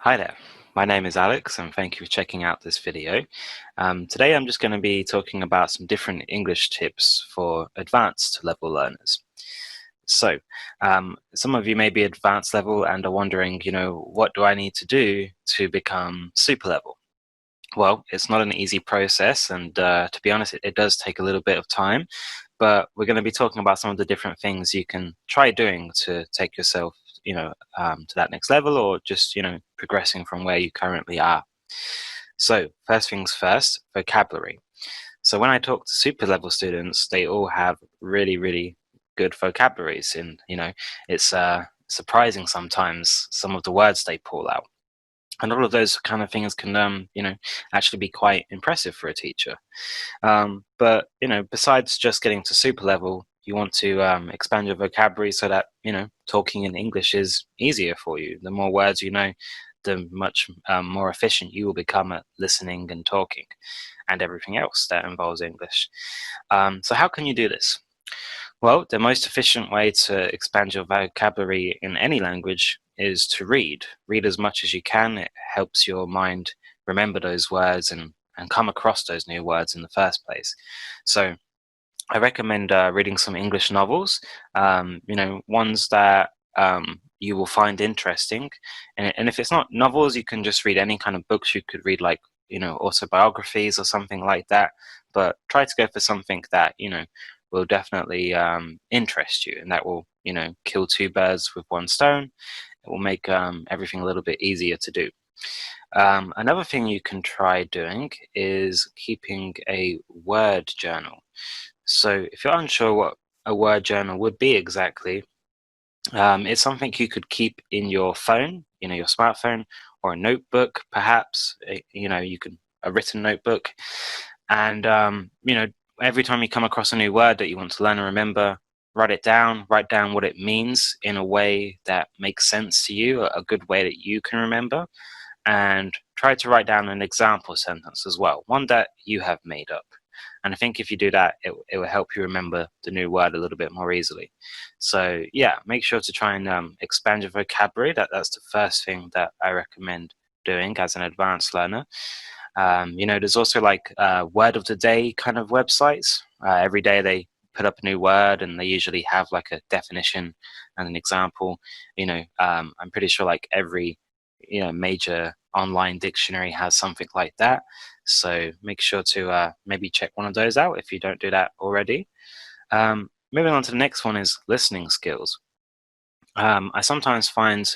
Hi there, my name is Alex and thank you for checking out this video. Today I'm just going to be talking about some different English tips for advanced level learners. So, some of you may be advanced level and are wondering, what do I need to do to become super level? Well, it's not an easy process and to be honest, it does take a little bit of time, but we're going to be talking about some of the different things you can try doing to take yourself to that next level, or just progressing from where you currently are. So first things first, vocabulary. So when I talk to super level students, they all have really good vocabularies, and it's surprising sometimes some of the words they pull out, and all of those kind of things can actually be quite impressive for a teacher. But besides just getting to super level, you want to expand your vocabulary so that talking in English is easier for you. The more words you know, the much more efficient you will become at listening and talking and everything else that involves English. So how can you do this? Well, the most efficient way to expand your vocabulary in any language is to read. Read as much as you can. It helps your mind remember those words and come across those new words in the first place. So I recommend reading some English novels, ones that you will find interesting. And if it's not novels, you can just read any kind of books. You could read like, autobiographies or something like that. But try to go for something that, will definitely interest you, and that will, kill two birds with one stone. It will make everything a little bit easier to do. Another thing you can try doing is keeping a word journal. So if you're unsure what a word journal would be exactly, it's something you could keep in your phone, your smartphone, or a notebook, perhaps. You can a written notebook, and every time you come across a new word that you want to learn and remember, write down what it means in a way that makes sense to you, a good way that you can remember, and try to write down an example sentence as well, one that you have made up. And I think if you do that, it will help you remember the new word a little bit more easily. So yeah, make sure to try and expand your vocabulary. That's the first thing that I recommend doing as an advanced learner. There's also like word of the day kind of websites. Every day they put up a new word, and they usually have like a definition and an example. I'm pretty sure like every major online dictionary has something like that. So make sure to maybe check one of those out if you don't do that already. Moving on to the next one is listening skills. I sometimes find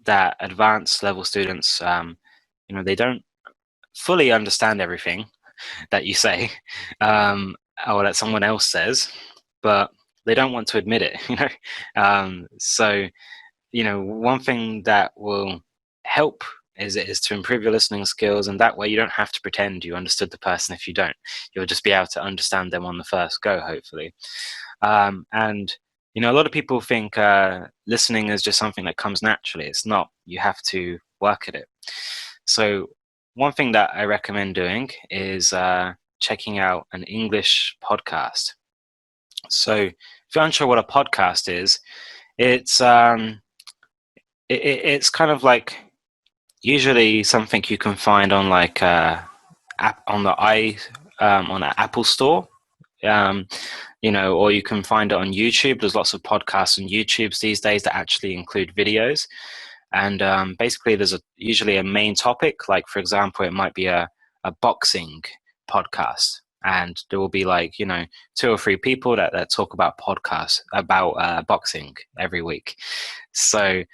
that advanced level students, they don't fully understand everything that you say, or that someone else says, but they don't want to admit it. So one thing that will help is to improve your listening skills, and that way you don't have to pretend you understood the person. If you don't, you'll just be able to understand them on the first go, hopefully. And a lot of people think listening is just something that comes naturally. It's not. You have to work at it. So one thing that I recommend doing is checking out an English podcast. So if you're unsure what a podcast is, it's it's kind of like usually something you can find on like app on the on the Apple Store, or you can find it on YouTube. There's lots of podcasts on YouTube these days that actually include videos, and basically there's usually a main topic. Like for example, it might be a boxing podcast, and there will be like 2 or 3 people that talk about podcasts about boxing every week. So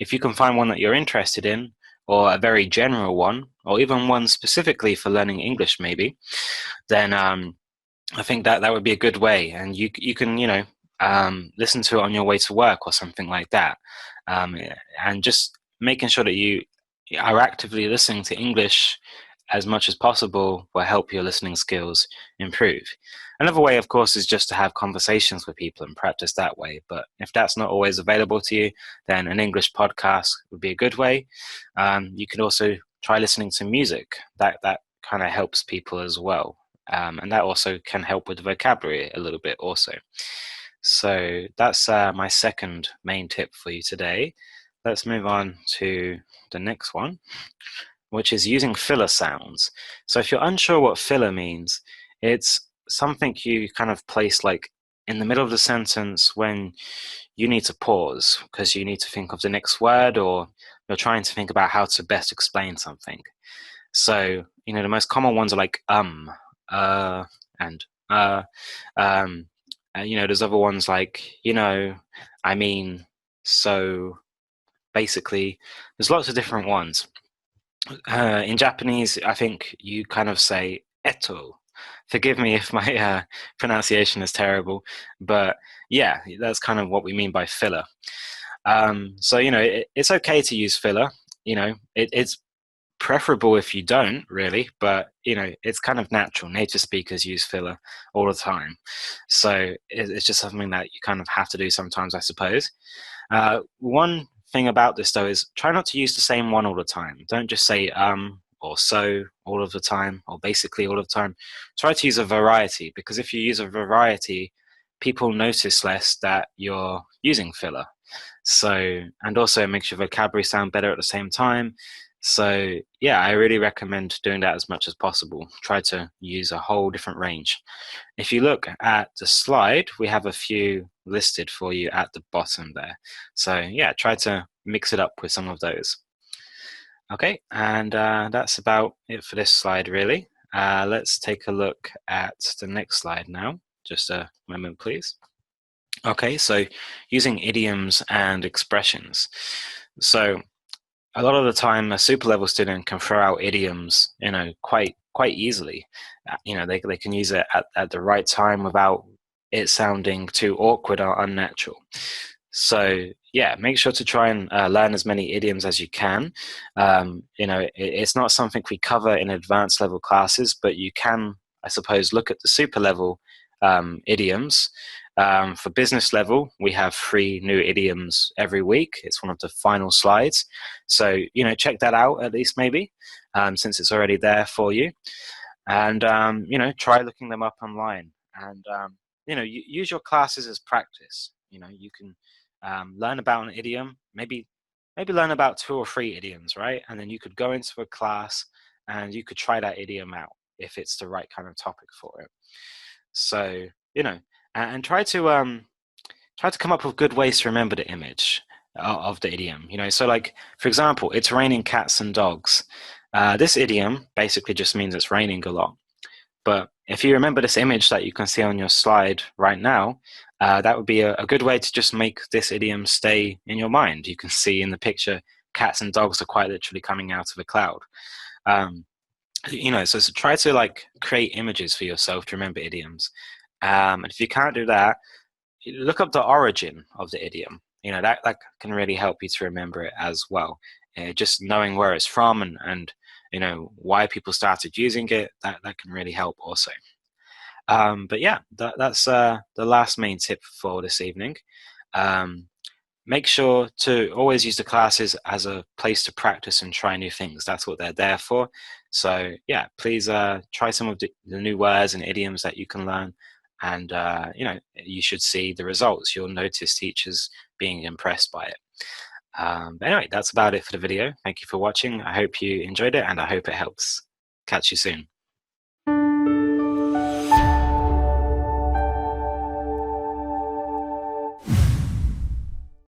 if you can find one that you're interested in, or a very general one, or even one specifically for learning English maybe, then I think that would be a good way, and you can listen to it on your way to work or something like that, and just making sure that you are actively listening to English as much as possible will help your listening skills improve. Another way, of course, is just to have conversations with people and practice that way. But if that's not always available to you, then an English podcast would be a good way. You can also try listening to music. That kind of helps people as well. And that also can help with the vocabulary a little bit also. So that's my second main tip for you today. let's move on to the next one, which is using filler sounds. So if you're unsure what filler means, it's something you kind of place like in the middle of the sentence when you need to pause because you need to think of the next word, or you're trying to think about how to best explain something. So, the most common ones are like and there's other ones like, I mean, so, basically, there's lots of different ones. In Japanese, I think you kind of say eto. Forgive me if my pronunciation is terrible, but yeah, that's kind of what we mean by filler. So, it's okay to use filler. It's preferable if you don't really, but it's kind of natural. Native speakers use filler all the time, so it's just something that you kind of have to do sometimes, I suppose. One thing about this though is try not to use the same one all the time. Don't just say or so all of the time, or basically all of the time. Try to use a variety, because if you use a variety, people notice less that you're using filler. So, and also it makes your vocabulary sound better at the same time. So yeah, I really recommend doing that as much as possible. Try to use a whole different range. If you look at the slide, we have a few listed for you at the bottom there. So yeah, try to mix it up with some of those. Okay, and that's about it for this slide really. Let's take a look at the next slide now. Just a moment, please. Okay, so using idioms and expressions. So a lot of the time, a super level student can throw out idioms, quite easily. They can use it at the right time without it sounding too awkward or unnatural. So yeah, make sure to try and learn as many idioms as you can. It's not something we cover in advanced level classes, but you can, I suppose, look at the super level idioms. For business level, we have 3 new idioms every week. It's one of the final slides. So, check that out at least maybe, since it's already there for you. And, try looking them up online. And, use your classes as practice. You can learn about an idiom, maybe learn about 2 or 3 idioms, right? And then you could go into a class and you could try that idiom out if it's the right kind of topic for it. So, and try to come up with good ways to remember the image of the idiom. So like, for example, it's raining cats and dogs. This idiom basically just means it's raining a lot. But if you remember this image that you can see on your slide right now, that would be a good way to just make this idiom stay in your mind. You can see in the picture, cats and dogs are quite literally coming out of a cloud. So try to like create images for yourself to remember idioms. And if you can't do that, look up the origin of the idiom. That can really help you to remember it as well. Just knowing where it's from and why people started using it, that can really help also. But yeah, that's the last main tip for this evening. Make sure to always use the classes as a place to practice and try new things. That's what they're there for. So yeah, please try some of the new words and idioms that you can learn. And, you should see the results. You'll notice teachers being impressed by it. But anyway, that's about it for the video. Thank you for watching. I hope you enjoyed it and I hope it helps. Catch you soon.